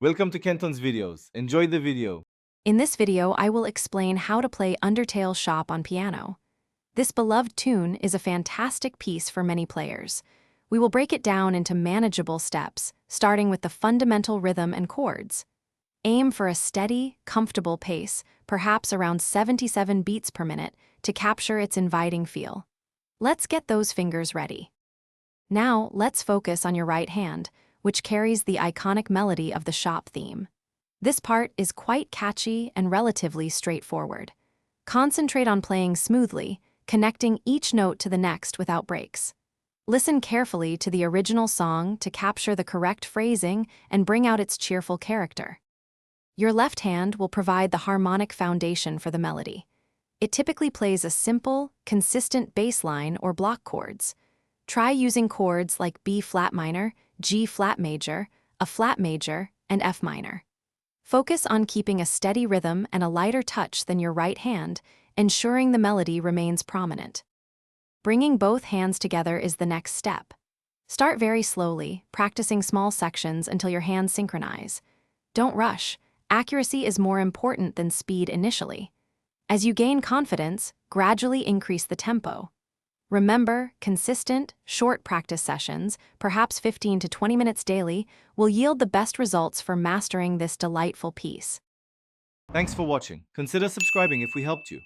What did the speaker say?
Welcome to Kenton's videos. Enjoy the video. In this video, I will explain how to play Undertale Shop on piano. This beloved tune is a fantastic piece for many players. We will break it down into manageable steps, starting with the fundamental rhythm and chords. Aim for a steady, comfortable pace, perhaps around 77 beats per minute, to capture its inviting feel. Let's get those fingers ready. Now, let's focus on your right hand, which carries the iconic melody of the shop theme. This part is quite catchy and relatively straightforward. Concentrate on playing smoothly, connecting each note to the next without breaks. Listen carefully to the original song to capture the correct phrasing and bring out its cheerful character. Your left hand will provide the harmonic foundation for the melody. It typically plays a simple, consistent bass line or block chords. Try using chords like B flat minor, G flat major, A flat major, and F minor. Focus on keeping a steady rhythm and a lighter touch than your right hand, ensuring the melody remains prominent. Bringing both hands together is the next step. Start very slowly, practicing small sections until your hands synchronize. Don't rush. Accuracy is more important than speed initially. As you gain confidence, gradually increase the tempo. Remember, consistent, short practice sessions, perhaps 15 to 20 minutes daily, will yield the best results for mastering this delightful piece. Thanks for watching. Consider subscribing if we helped you.